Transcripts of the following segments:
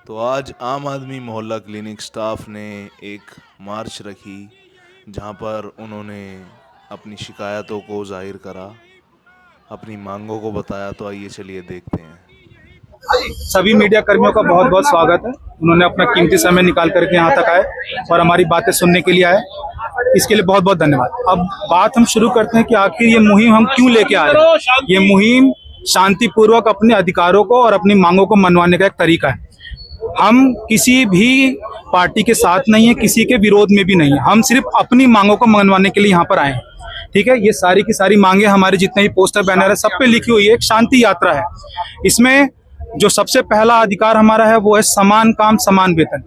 तो आज आम आदमी मोहल्ला क्लिनिक स्टाफ ने एक मार्च रखी जहां पर उन्होंने अपनी शिकायतों को जाहिर करा, अपनी मांगों को बताया। तो आइए चलिए देखते हैं। सभी मीडिया कर्मियों का बहुत बहुत स्वागत है। उन्होंने अपना कीमती समय निकाल करके यहाँ तक आए और हमारी बातें सुनने के लिए आए, इसके लिए बहुत बहुत धन्यवाद। अब बात हम शुरू करते हैं कि आखिर ये मुहिम हम क्यों लेके आ रहे हैं। ये मुहिम शांतिपूर्वक अपने अधिकारों को और अपनी मांगों को मनवाने का एक तरीका है। हम किसी भी पार्टी के साथ नहीं है, किसी के विरोध में भी नहीं है। हम सिर्फ अपनी मांगों को मनवाने के लिए यहाँ पर आए हैं। ठीक है, ये सारी की सारी मांगे हमारे जितने भी पोस्टर बैनर है सब पे लिखी हुई है। एक शांति यात्रा है। इसमें जो सबसे पहला अधिकार हमारा है वो है समान काम समान वेतन।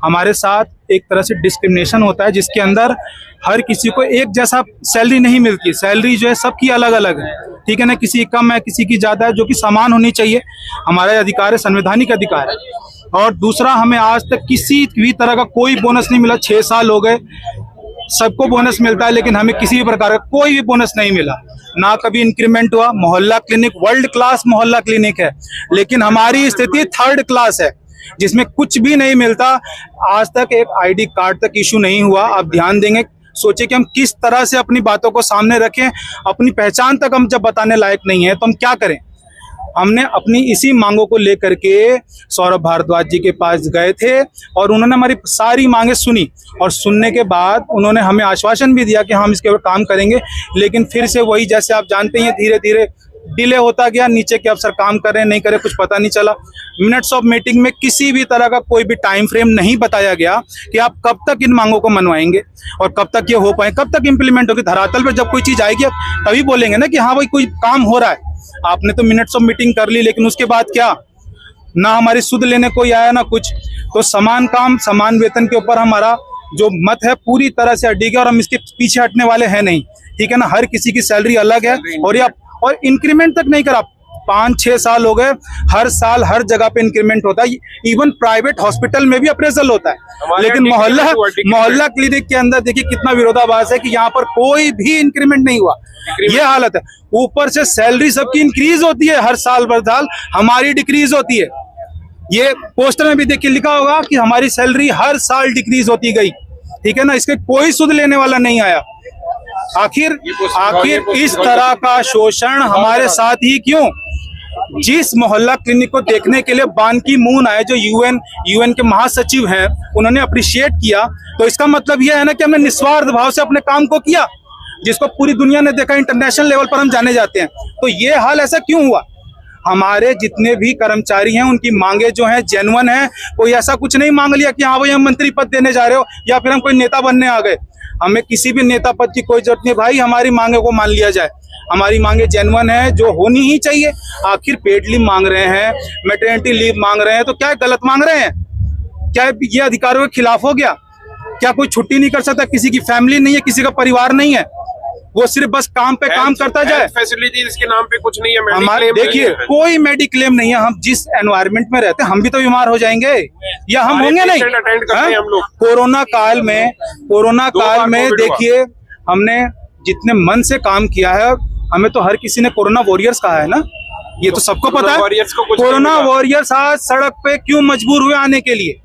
हमारे साथ एक तरह से डिस्क्रिमिनेशन होता है जिसके अंदर हर किसी को एक जैसा सैलरी नहीं मिलती। सैलरी जो है सबकी अलग अलग है। ठीक है ना, किसी की कम है, किसी की ज्यादा है, जो कि समान होनी चाहिए। हमारा अधिकार है, संवैधानिक अधिकार है। और दूसरा, हमें आज तक किसी भी तरह का कोई बोनस नहीं मिला। 6 साल हो गए, सबको बोनस मिलता है, लेकिन हमें किसी भी प्रकार का कोई भी बोनस नहीं मिला। ना कभी इंक्रीमेंट हुआ। मोहल्ला क्लिनिक वर्ल्ड क्लास मोहल्ला क्लिनिक है, लेकिन हमारी स्थिति 3rd क्लास है जिसमें कुछ भी नहीं मिलता। आज तक एक आईडी कार्ड तक इशू नहीं हुआ। आप ध्यान देंगे, सोचे कि हम किस तरह से अपनी बातों को सामने रखें। अपनी पहचान तक हम जब बताने लायक नहीं है तो हम क्या करें। हमने अपनी इसी मांगों को लेकर के सौरभ भारद्वाज जी के पास गए थे और उन्होंने हमारी सारी मांगे सुनी। और सुनने के बाद उन्होंने हमें आश्वासन भी दिया कि हम इसके ऊपर काम करेंगे, लेकिन फिर से वही, जैसे आप जानते हैं, धीरे धीरे डिले होता गया। नीचे के अफसर काम कर रहे हैं, नहीं करे, कुछ पता नहीं चला। मिनट्स ऑफ मीटिंग में किसी भी तरह का कोई भी टाइम फ्रेम नहीं बताया गया कि आप कब तक इन मांगों को मनवाएंगे और कब तक ये हो पाए, कब तक इम्प्लीमेंट होगी। धरातल पर जब कोई चीज आएगी तभी बोलेंगे ना कि हाँ भाई कोई काम हो रहा है। आपने तो मिनट्स ऑफ मीटिंग कर ली, लेकिन उसके बाद क्या, ना हमारी सुध लेने कोई आया ना कुछ। तो समान काम समान वेतन के ऊपर हमारा जो मत है पूरी तरह से अडिग है और हम इसके पीछे हटने वाले हैं नहीं। ठीक है ना, हर किसी की सैलरी अलग है और इंक्रीमेंट तक नहीं करा। 5-6 साल हो गए, हर साल हर जगह पे इंक्रीमेंट होता है। इवन प्राइवेट हॉस्पिटल में भी अप्रेजल होता है, लेकिन मोहल्ला क्लिनिक के अंदर देखिए कितना विरोधाभास है कि यहाँ पर कोई भी इंक्रीमेंट नहीं हुआ। ये हालत है। ऊपर से सैलरी सबकी इंक्रीज होती है हर साल बर साल, हमारी डिक्रीज होती है। ये पोस्टर में भी देखिए लिखा होगा कि हमारी सैलरी हर साल डिक्रीज होती गई। ठीक है ना, इसके कोई सुध लेने वाला नहीं आया। आखिर इस तरह का शोषण हमारे साथ ही क्यों। जिस मोहल्ला क्लिनिक को देखने के लिए बान की मून आए, जो यूएन के महासचिव हैं, उन्होंने अप्रिशिएट किया, तो इसका मतलब यह है ना कि हमने निस्वार्थ भाव से अपने काम को किया, जिसको पूरी दुनिया ने देखा। इंटरनेशनल लेवल पर हम जाने जाते हैं। तो ये हाल ऐसा क्यों हुआ। हमारे जितने भी कर्मचारी हैं उनकी मांगे जो हैं जेन्युइन है। कोई ऐसा कुछ नहीं मांग लिया कि हाँ भाई हम मंत्री पद देने जा रहे हो या फिर हम कोई नेता बनने आ गए। हमें किसी भी नेता पद की कोई जरूरत नहीं भाई, हमारी मांगे को मान लिया जाए। हमारी मांगे जेन्युइन है, जो होनी ही चाहिए। आखिर पेड लीव मांग रहे हैं, मैटरनिटी लीव मांग रहे हैं, तो क्या गलत मांग रहे हैं? क्या ये अधिकारों के खिलाफ हो गया? क्या कोई छुट्टी नहीं कर सकता? किसी की फैमिली नहीं है, किसी का परिवार नहीं है, वो सिर्फ बस काम पे काम करता जाए। फैसिलिटीज के नाम पे कुछ नहीं है। हमारे देखिए कोई मेडिक्लेम नहीं है। हम जिस एनवायरनमेंट में रहते हैं हम भी तो बीमार हो जाएंगे या हम होंगे नहीं। हम लोग कोरोना काल में देखिए हमने जितने मन से काम किया है, हमें तो हर किसी ने कोरोना वॉरियर्स कहा है ना, ये तो सबको पता है। कोरोना वॉरियर्स आज सड़क पे क्यों मजबूर हुए आने के लिए।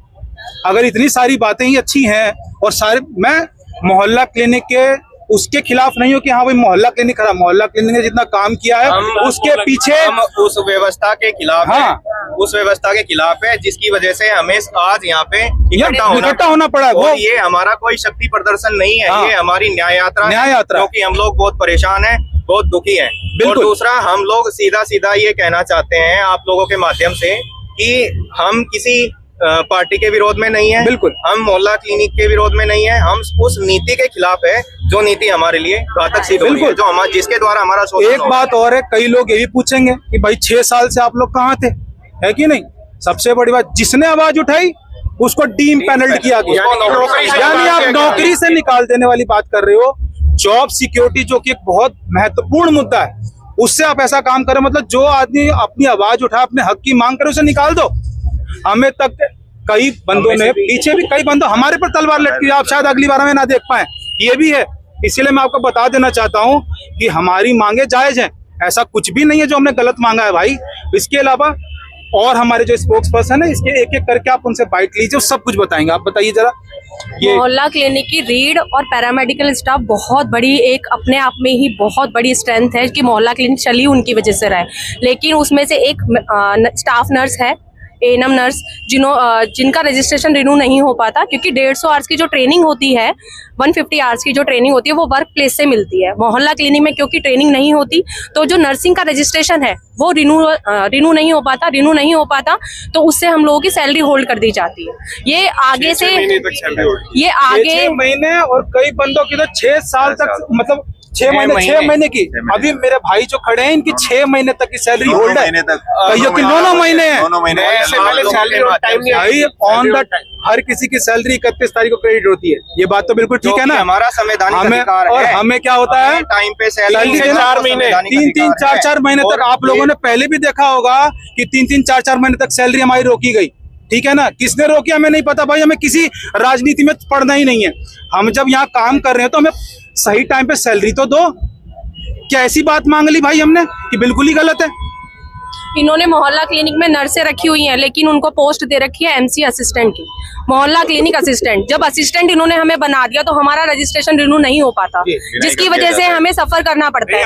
अगर इतनी सारी बातें ही अच्छी हैं और सारे, मैं मोहल्ला क्लिनिक के उसके खिलाफ नहीं हो कि हाँ भाई मोहल्ला क्लिनिक खराब। मोहल्ला क्लिनिक ने जितना काम किया है उसके पीछे हम उस व्यवस्था के खिलाफ है, उस व्यवस्था के खिलाफ है जिसकी वजह से हमें आज यहाँ पे इकट्ठा होना पड़ा। वो ये हमारा कोई शक्ति प्रदर्शन नहीं है। ये हमारी न्याय यात्रा क्योंकि हम लोग बहुत परेशान हैं, बहुत दुखी हैं। और दूसरा, हम लोग सीधा सीधा ये कहना चाहते हैं आप लोगों के माध्यम से कि हम किसी पार्टी के विरोध में नहीं है। बिल्कुल, हम मोहल्ला क्लिनिक के विरोध में नहीं है। हम उस नीति के खिलाफ है जो नीति हमारे लिए घातक सिद्ध हुई है, जो हमारे जिसके द्वारा हमारा शोषण। एक बात और है, कई लोग ये भी पूछेंगे कि भाई 6 साल से आप लोग कहाँ थे, है कि नहीं। सबसे बड़ी बात, जिसने आवाज उठाई उसको डीम्पैनल्ड किया गया, यानी आप नौकरी से निकाल देने वाली बात कर रहे हो। जॉब सिक्योरिटी जो कि एक बहुत महत्वपूर्ण मुद्दा है, उससे आप ऐसा काम करें। मतलब जो आदमी अपनी आवाज उठा, अपने हक की मांग करे, उसे निकाल दो। हमें तक कई बंदों ने, पीछे भी कई बंदों हमारे पर तलवार लटकी, आप शायद अगली बार हमें ना देख पाए, ये भी है। इसीलिए मैं आपको बता देना चाहता हूं कि हमारी मांगे जायज हैं। ऐसा कुछ भी नहीं है जो हमने गलत मांगा है भाई। इसके अलावा और हमारे जो स्पोक्स पर्सन है इसके एक एक करके आप उनसे बाइट लीजिए, सब कुछ बताएंगे। आप बताइए जरा। ये मोहल्ला क्लिनिक की रीड और पैरामेडिकल स्टाफ बहुत बड़ी, एक अपने आप में ही बहुत बड़ी स्ट्रेंथ है कि मोहल्ला क्लिनिक चली उनकी वजह से रहा है। लेकिन उसमें से एक स्टाफ नर्स है, एएनएम नर्स, जिनका रजिस्ट्रेशन रिन्यू नहीं हो पाता क्योंकि 150 आवर्स की जो ट्रेनिंग होती है, 150 आवर्स की जो ट्रेनिंग होती है वो वर्क प्लेस से मिलती है। मोहल्ला क्लिनिक में क्योंकि ट्रेनिंग नहीं होती तो जो नर्सिंग का रजिस्ट्रेशन है वो रिन्यू नहीं हो पाता तो उससे हम लोगों की सैलरी होल्ड कर दी जाती है। ये आगे से ये आगे 6 महीने और कई बंदों की तो 6 साल तक, मतलब 6 महीने की। अभी मेरे भाई जो खड़े हैं इनकी 6 महीने तक की सैलरी होल्ड है, कईयों की 9 महीने है। भाई ऑन द हर किसी की सैलरी 31 तारीख को क्रेडिट होती है, ये बात तो बिल्कुल ठीक है ना। हमारा संवैधानिक अधिकार है। और हमें क्या होता है टाइम पे सैलरी 4 महीने, 3-3, 4-4 महीने तक। आप लोगों ने पहले भी देखा होगा कि 3-3, 4-4 महीने तक सैलरी हमारी रोकी गई, ठीक है ना। किसने रोकी हमें नहीं पता भाई, हमें किसी राजनीति में पढ़ना ही नहीं है। हम जब यहाँ काम कर रहे हैं तो हमें सही टाइम पे सैलरी तो दो। क्या ऐसी बात मांग ली भाई हमने कि बिल्कुल ही गलत है। इन्होंने मोहल्ला क्लिनिक में नर्सें रखी हुई हैं लेकिन उनको पोस्ट दे रखी है एमसी असिस्टेंट की, मोहल्ला क्लिनिक असिस्टेंट। जब असिस्टेंट इन्होंने हमें बना दिया तो हमारा रजिस्ट्रेशन रिन्यू नहीं हो पाता, जिसकी वजह से हमें सफर करना पड़ता है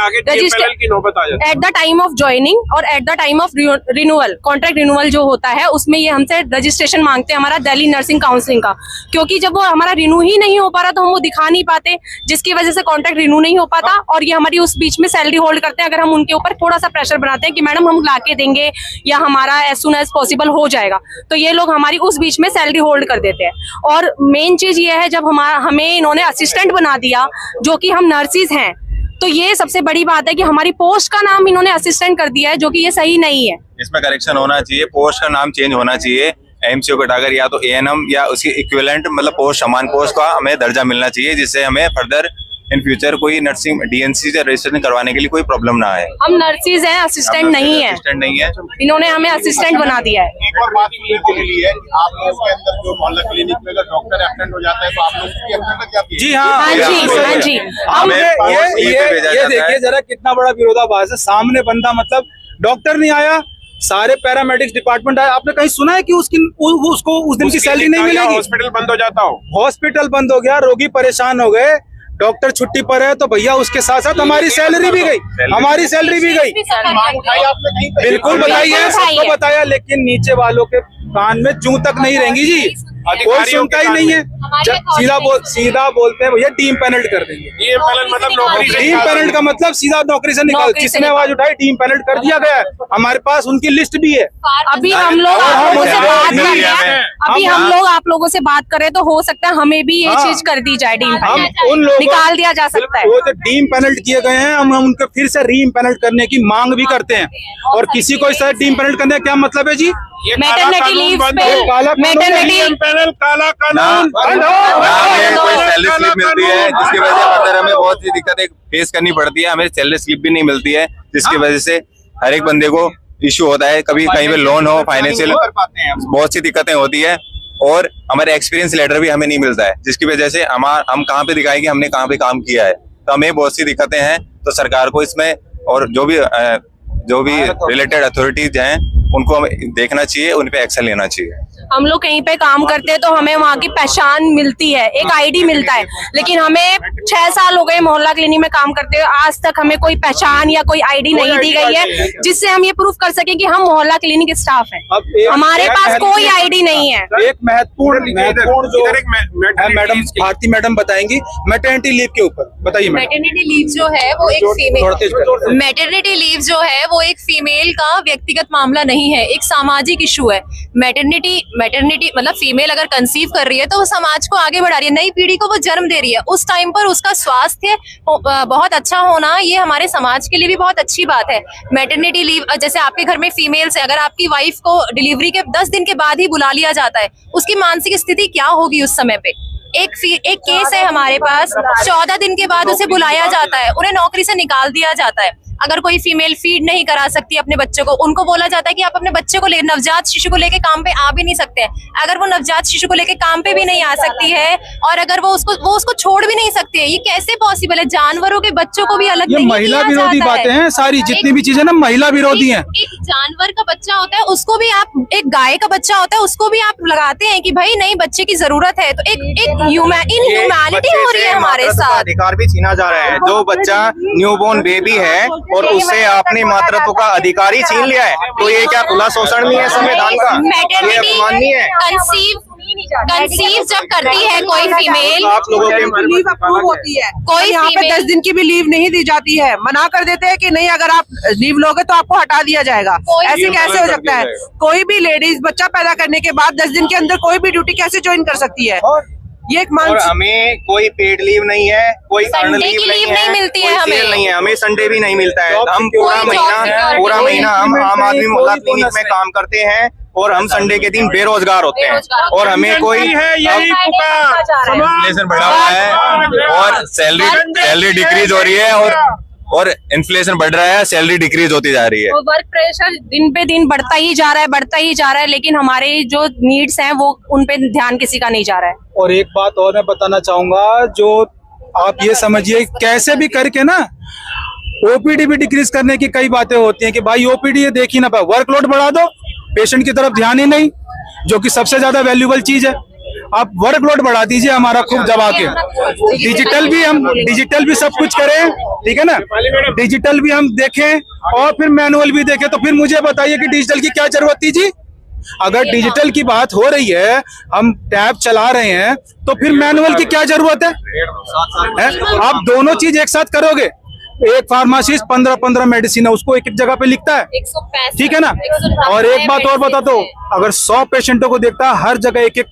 at the time of joining और at the time of renewal. Contract renewal जो होता है उसमें ये हमसे रजिस्ट्रेशन मांगते हैं हमारा दिल्ली नर्सिंग काउंसिलिंग का, क्योंकि जब वो हमारा रिन्यू ही नहीं हो पा रहा तो हम वो दिखा नहीं पाते, जिसकी वजह से कॉन्ट्रैक्ट रिन्यू नहीं हो पाता और ये हमारी उस बीच में सैलरी होल्ड करते हैं। अगर हम उनके ऊपर थोड़ा सा प्रेशर बनाते हैं कि मैडम हम लाके देंगे या हमारा एज सुन एज पॉसिबल हो जाएगा, तो ये लोग हमारी उस बीच में सैलरी होल्ड कर देते हैं। और मेन चीज ये है जब हमें इन्होंने असिस्टेंट बना दिया जो कि हम नर्सिस हैं, तो ये सबसे बड़ी बात है कि हमारी पोस्ट का नाम इन्होंने असिस्टेंट कर दिया है, जो कि ये सही नहीं है। इसमें करेक्शन होना चाहिए, पोस्ट का नाम चेंज होना चाहिए। एमसीओ को हटाकर या तो एएनएम या उसकी इक्विवेलेंट मतलब पोस्ट, समान पोस्ट का हमें दर्जा मिलना चाहिए, जिससे हमें फर्दर इन फ्यूचर कोई नर्सिंग डीएनसी से रजिस्ट्रेशन करवाने के लिए कोई प्रॉब्लम ना आए। हम नर्सिस हैं, असिस्टेंट नहीं है। इन्होंने हमें असिस्टेंट बना दिया है। एक और बात सुनने को मिली है कि आप लोगों के अंदर जो मोहल्ला क्लिनिक में अगर डॉक्टर एब्सेंट हो जाता है तो आप लोग उसकी एब्सेंट क्या? जी हाँ, हाँ जी। ये देखिए जरा कितना बड़ा विरोधाभास है। सामने बंदा मतलब डॉक्टर नहीं आया, सारे पैरामेडिक्स डिपार्टमेंट आया। आपने कहीं सुना है कि उसको उस दिन की सैलरी नहीं मिलेगी? हॉस्पिटल बंद हो जाता हो, हॉस्पिटल बंद हो गया, रोगी परेशान हो गए, डॉक्टर छुट्टी पर है तो भैया उसके साथ साथ हमारी सैलरी भी गई, हमारी सैलरी भी गई। मांग उठाई आपने कहीं पे? बिल्कुल बताइए, सबको बताया, लेकिन नीचे वालों के कान में जूं तक नहीं रहेंगी जी, कोई सुनता ही नहीं है। सीधा बोलते हैं भैया टीम पेनल्ट कर देंगे। टीम पेनल्ट मतलब नौकरी से टीम पेनल्ट का मतलब सीधा नौकरी से निकाल। जिसने आवाज उठाई टीम पेनल्ट कर दिया गया है। हमारे पास उनकी लिस्ट भी है। अभी हम लोग आप लोगों से बात कर रहे हैं, अभी हम लोग आप लोगों से बात कर रहे हैं तो हो सकता है हमें भी ये चीज कर दी जाए, टीम पेनल्ट उन लोगों निकाल दिया जा सकता है। वो जो टीम पेनल्ट किए गए हैं हम उनको फिर से रीम पेनल्ट करने की मांग भी करते हैं। और किसी को इस तरह टीम पेनल्ट करने का क्या मतलब है जी? मैटरनिटी लीव पे मैटरनिटी पैनल काला कानून कोई सैलरी स्लिप मिलती है, जिसकी वजह से फर्दर हमें बहुत सी दिक्कतें फेस करनी पड़ती है। हमें सैलरी स्लिप भी नहीं मिलती है, जिसकी वजह से हर एक बंदे को इश्यू होता है। कभी कहीं पे लोन हो, फाइनेंशियल बहुत सी दिक्कतें होती है और हमारे एक्सपीरियंस लेटर भी हमें नहीं मिलता है, जिसकी वजह से हम कहाँ पे दिखाएंगे हमने कहाँ पे काम किया है। तो हमें बहुत सी दिक्कतें हैं। तो सरकार को इसमें और जो भी रिलेटेड अथॉरिटीज हैं उनको हमें देखना चाहिए, उन पे एक्शन लेना चाहिए। हम लोग कहीं पे काम करते हैं तो हमें वहाँ की पहचान मिलती है, एक आईडी मिलता है, लेकिन हमें 6 साल हो गए मोहल्ला क्लिनिक में काम करते हुए, आज तक हमें कोई पहचान या कोई आईडी नहीं दी गई है जिससे हम ये प्रूफ कर सके कि हम मोहल्ला क्लिनिक स्टाफ हैं। हमारे पास कोई आईडी नहीं है। एक महत्वपूर्ण जो है मैडम भारती मैडम बताएंगी मैटरनिटी लीव के ऊपर। बताइए मैडम। मैटरनिटी लीव जो है वो एक फीमेल मैटरनिटी लीव जो है वो एक फीमेल का व्यक्तिगत मामला नहीं है, एक सामाजिक इशू है। मैटरनिटी मतलब फीमेल अगर कंसीव कर रही है तो वो समाज को आगे बढ़ा रही है, नई पीढ़ी को वो जन्म दे रही है। उस टाइम पर उसका स्वास्थ्य बहुत अच्छा होना ये हमारे समाज के लिए भी बहुत अच्छी बात है। मैटरनिटी लीव जैसे आपके घर में फीमेल्स है, अगर आपकी वाइफ को डिलीवरी के 10 दिन के बाद ही बुला लिया जाता है, उसकी मानसिक स्थिति क्या होगी उस समय पे। एक केस है हमारे पास, 14 दिन के बाद उसे बुलाया जाता है, उन्हें नौकरी से निकाल दिया जाता है। अगर कोई फीमेल फीड नहीं करा सकती अपने बच्चे को, उनको बोला जाता है कि आप अपने बच्चे को नवजात शिशु को लेके काम पे आ भी नहीं सकते। अगर वो नवजात शिशु को लेके काम पे भी नहीं आ सकती है और अगर वो उसको छोड़ भी नहीं सकती है, ये कैसे पॉसिबल है? जानवरों के बच्चों को भी अलग ये नहीं महिला किया विरोधी जाता बातें है। हैं सारी, जितनी भी चीजें ना महिला विरोधी हैं। एक जानवर का बच्चा होता है उसको भी आप, एक गाय का बच्चा होता है उसको भी आप लगाते हैं कि भाई नहीं बच्चे की जरूरत है, तो एक इनह्यूमैनिटी हो रही है हमारे साथ। अधिकार भी छीना जा रहा है। जो बच्चा न्यूबॉर्न बेबी है और उससे आपने मातृत्व का अधिकार ही छीन लिया है, तो ये क्या खुला शोषण नहीं है संविधान का? ये अपमाननीय है। कंसीव जब करती है कोई फीमेल, आप लोगों के लीव अप्रूव होती है, कोई यहाँ पे 10 दिन की भी लीव नहीं दी जाती है, मना कर देते हैं कि नहीं अगर आप लीव लोगे तो आपको हटा दिया जाएगा। ऐसे कैसे हो सकता है? कोई भी लेडीज बच्चा पैदा करने के बाद 10 दिन के अंदर कोई भी ड्यूटी कैसे ज्वाइन कर सकती है? ये एक और हमें कोई पेड लीव नहीं है, कोई अर्न संडे लीव की नहीं लीव नहीं है, मिलती है कोई हमें। सेल नहीं है, हमें संडे भी नहीं मिलता है। हम कोई job पूरा security महीना हम आम आदमी मोहल्ला क्लिनिक में काम करते हैं और हम संडे के दिन बेरोजगार होते हैं और हमें कोई इन्फ्लेशन बढ़ा हुआ है और सैलरी डिक्रीज हो रही है और इन्फ्लेशन बढ़ रहा है, सैलरी डिक्रीज होती जा रही है। वो वर्क प्रेशर दिन पे दिन बढ़ता ही जा रहा है, लेकिन हमारे जो नीड्स हैं वो उन पे ध्यान किसी का नहीं जा रहा है। और एक बात और मैं बताना चाहूंगा, जो आप ये समझिए कैसे भी करके ना ओपीडी भी डिक्रीज करने की कई बातें होती हैं कि भाई ओपीडी ये देख ही ना पाए, वर्कलोड बढ़ा दो, पेशेंट की तरफ ध्यान ही नहीं, जो कि सबसे ज्यादा वैल्यूबल चीज है। आप वर्कलोड बढ़ा दीजिए हमारा खूब दबा के, डिजिटल भी सब कुछ करें, ठीक है ना, डिजिटल भी हम देखें और फिर मैनुअल भी देखें। तो फिर मुझे बताइए कि डिजिटल की क्या जरूरत थी जी? अगर डिजिटल की बात हो रही है, हम टैब चला रहे हैं, तो फिर मैनुअल की क्या जरूरत है? आप दोनों चीज एक साथ करोगे। एक फार्मासिस्ट 15 मेडिसिन है, उसको एक जगह पे लिखता है, 165 ठीक है ना। और एक बात और बता दो, अगर 100 पेशेंटों को देखता है, हर जगह एक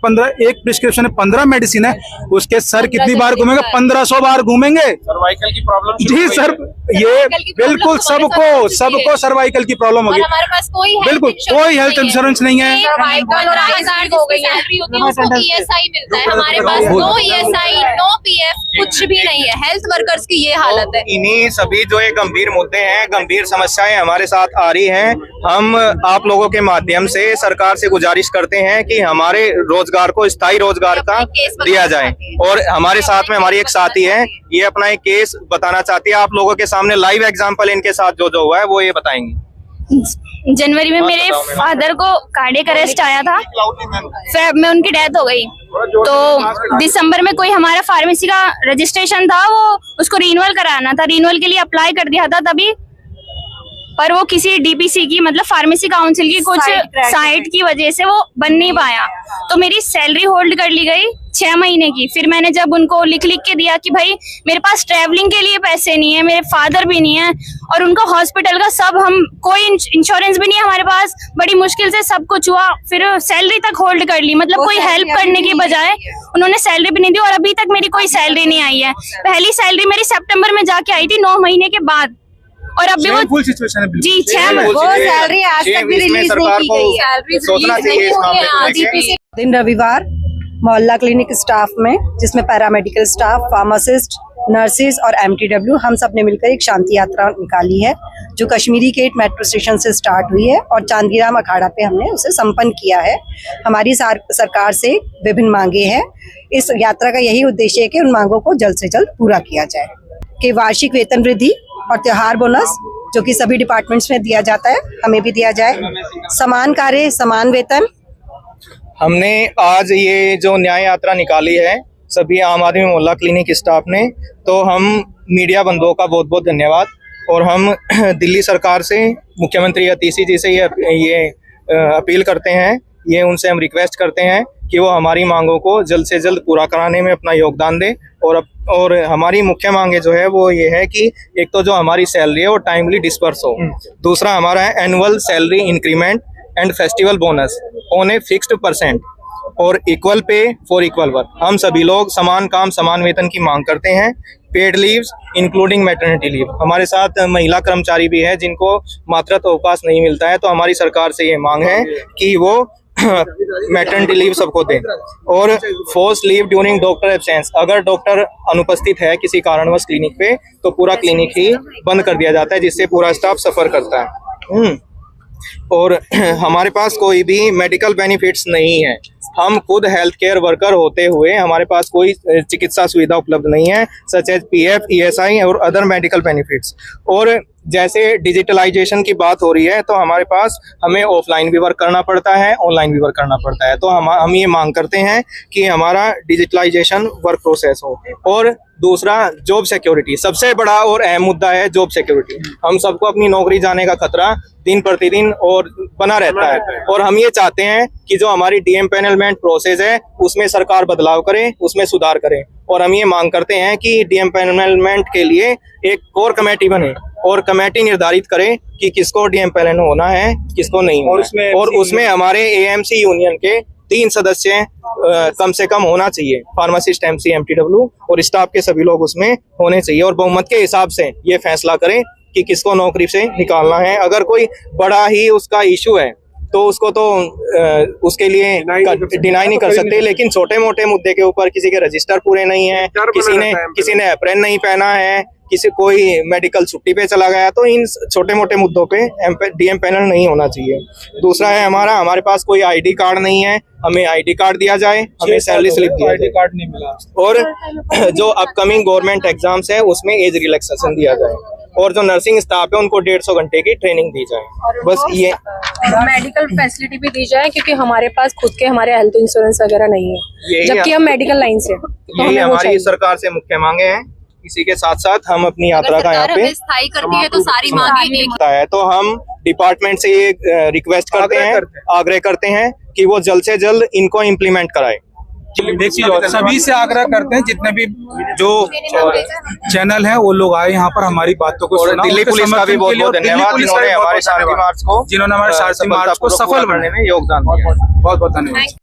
प्रिस्क्रिप्शन है, 15 मेडिसिन है, उसके सर कितनी बार घूमेंगे? 1500 बार घूमेंगे। सर्वाइकल की प्रॉब्लम जी सर, ये बिल्कुल सबको सर्वाइकल की प्रॉब्लम होगी। हमारे पास कोई बिल्कुल कोई हेल्थ इंश्योरेंस नहीं है। सर्वाइकल और 8,000 जिसकी सैलरी होती है उसको ESI मिलता है, हमारे पास नो ESI नो PF कुछ भी नहीं है। हेल्थ वर्कर्स की ये हालत है। इन्हीं सभी जो ये गंभीर मुद्दे हैं, गंभीर समस्याएं हमारे साथ आ रही हैं, हम आप लोगों के माध्यम से सरकार से गुजारिश करते हैं कि हमारे रोजगार को स्थायी रोजगार का दिया जाए। और हमारे साथ में हमारी एक साथी है, ये अपना एक केस बताना चाहती है। आप लोगों के सामने लाइव एग्जांपल इनके साथ जो हुआ है वो ये बताएंगी। जनवरी में मेरे फादर को कार्डियक अरेस्ट आया था, फेब में उनकी डेथ हो गई। तो दिसंबर में कोई हमारा फार्मेसी का रजिस्ट्रेशन था, वो उसको रिन्यूअल कराना था, रिन्यूअल के लिए अप्लाई कर दिया था तभी, पर वो किसी डीपीसी की मतलब फार्मेसी काउंसिल की कुछ साइट की वजह से वो बन नहीं पाया। तो मेरी सैलरी होल्ड कर ली गई 6 महीने की। फिर मैंने जब उनको लिख के दिया कि भाई मेरे पास ट्रैवलिंग के लिए पैसे नहीं है, मेरे फादर भी नहीं है और उनका हॉस्पिटल का सब, हम कोई इंश्योरेंस भी नहीं है हमारे पास, बड़ी मुश्किल से सब कुछ हुआ, फिर सैलरी तक होल्ड कर ली। मतलब कोई हेल्प करने की बजाय उन्होंने सैलरी भी नहीं दी और अभी तक मेरी कोई सैलरी नहीं आई है। पहली सैलरी मेरी सितंबर में जाके आई थी 9 महीने के बाद, और अभी वो फुल सिचुएशन है जी 6 वो सैलरी आज तक भी रिलीज नहीं की गई है। सोचना चाहिए इस मामले में। दिन रविवार मोहल्ला क्लिनिक स्टाफ में, जिसमें पैरामेडिकल स्टाफ, फार्मासिस्ट, नर्सेज और MTW, हम सब ने मिलकर एक शांति यात्रा निकाली है, जो कश्मीरी गेट मेट्रो स्टेशन से स्टार्ट हुई है और चांदीराम अखाड़ा पे हमने उसे संपन्न किया है। हमारी सरकार से विभिन्न मांगे हैं। इस यात्रा का यही उद्देश्य है कि उन मांगों को जल्द से जल्द पूरा किया जाए, कि वार्षिक वेतन वृद्धि और त्योहार बोनस जो कि सभी डिपार्टमेंट्स में दिया जाता है, हमें भी दिया जाए, समान कार्य समान वेतन। हमने आज ये जो न्याय यात्रा निकाली है सभी आम आदमी मोहल्ला क्लिनिक स्टाफ ने, तो हम मीडिया बंधुओं का बहुत बहुत धन्यवाद। और हम दिल्ली सरकार से, मुख्यमंत्री अतीशी जी से ये अपील करते हैं, ये उनसे हम रिक्वेस्ट करते हैं कि वो हमारी मांगों को जल्द से जल्द पूरा कराने में अपना योगदान दें। और हमारी मुख्य मांगे जो है वो ये है कि एक तो जो हमारी सैलरी है वो टाइमली डिस्पर्स हो, दूसरा हमारा है annual salary increment and festival bonus on a fixed %, और equal pay for equal work. हम सभी लोग समान काम समान वेतन की मांग करते हैं। Paid leaves including maternity leave. हमारे साथ महिला कर्मचारी भी है जिनको मातृत्व अवकाश नहीं मिलता है, तो हमारी सरकार से ये मांग है कि वो मैटरनिटी लीव सबको दें और force leave during doctor absence. अगर डॉक्टर अनुपस्थित है किसी कारणवश क्लिनिक पे तो पूरा क्लिनिक ही बंद कर दिया जाता है, जिससे पूरा स्टाफ सफर करता है। और हमारे पास कोई भी मेडिकल बेनिफिट्स नहीं है। हम खुद हेल्थ केयर वर्कर होते हुए हमारे पास कोई चिकित्सा सुविधा उपलब्ध नहीं है, सच एज पीएफ, ईएसआई और अदर मेडिकल बेनिफिट्स। और जैसे डिजिटलाइजेशन की बात हो रही है तो हमारे पास हमें ऑफलाइन भी वर्क करना पड़ता है, ऑनलाइन भी वर्क करना पड़ता है। तो हम ये मांग करते हैं कि हमारा डिजिटलाइजेशन वर्क प्रोसेस हो। और दूसरा, जॉब सिक्योरिटी। सबसे बड़ा और अहम मुद्दा है जॉब सिक्योरिटी। हम सबको अपनी नौकरी जाने का खतरा दिन प्रतिदिन और बना रहता है, और हम ये चाहते हैं कि जो हमारी डीएमपैनलमेंट प्रोसेस है उसमें सरकार बदलाव करे, उसमें सुधार करे। और हम ये मांग करते हैं कि डीएमपैनलमेंट के लिए एक कोर कमेटी बने और कमेटी निर्धारित करे कि किसको डीएमपैनल होना है, किसको नहीं होना है। और उसमें हमारे एएमसी यूनियन के 3 सदस्य कम से कम होना चाहिए, फार्मासिस्ट, एमसी, एमटीडब्ल्यू, और स्टाफ के सभी लोग उसमें होने चाहिए। और बहुमत के हिसाब से ये फैसला करें कि किसको नौकरी से निकालना है। अगर कोई बड़ा ही उसका इशू है तो उसको तो उसके लिए डिनाई नहीं कर सकते, लेकिन छोटे मोटे मुद्दे के ऊपर किसी के रजिस्टर पूरे नहीं है, किसी ने अप्रैन नहीं पहना है, किसी कोई मेडिकल छुट्टी पे चला गया, तो इन छोटे मोटे मुद्दों पे डीएमपैनल नहीं होना चाहिए। दूसरा है हमारे पास कोई आईडी कार्ड नहीं है, हमें आईडी कार्ड दिया जाए, हमें सैलरी स्लिप दिया जाए, कार्ड नहीं मिला। और जो अपकमिंग गवर्नमेंट एग्जाम्स है उसमें एज रिलैक्सेशन दिया जाए, और जो नर्सिंग स्टाफ है उनको 150 घंटे की ट्रेनिंग दी जाए। बस ये मेडिकल फैसिलिटी भी दी जाए, क्योंकि हमारे पास खुद के हमारे हेल्थ इंश्योरेंस वगैरह नहीं है, जबकि हम मेडिकल लाइन से। तो यही हमारी सरकार से मुख्य मांगे हैं। इसी के साथ साथ हम अपनी यात्रा का यहाँ पे स्थायी करती है तो सारी मांगे एक है, तो हम डिपार्टमेंट से ये रिक्वेस्ट करते हैं, आग्रह करते हैं कि वो जल्द से जल्द इनको इम्प्लीमेंट कराए। देखिए, सभी से आग्रह करते हैं जितने भी जो चैनल है वो लोग आए यहाँ पर हमारी बातों को सुना। दिल्ली पुलिस का भी बहुत बहुत धन्यवाद जिन्होंने हमारे शांति मार्च को सफल बनने में योगदान दिया। बहुत बहुत धन्यवाद।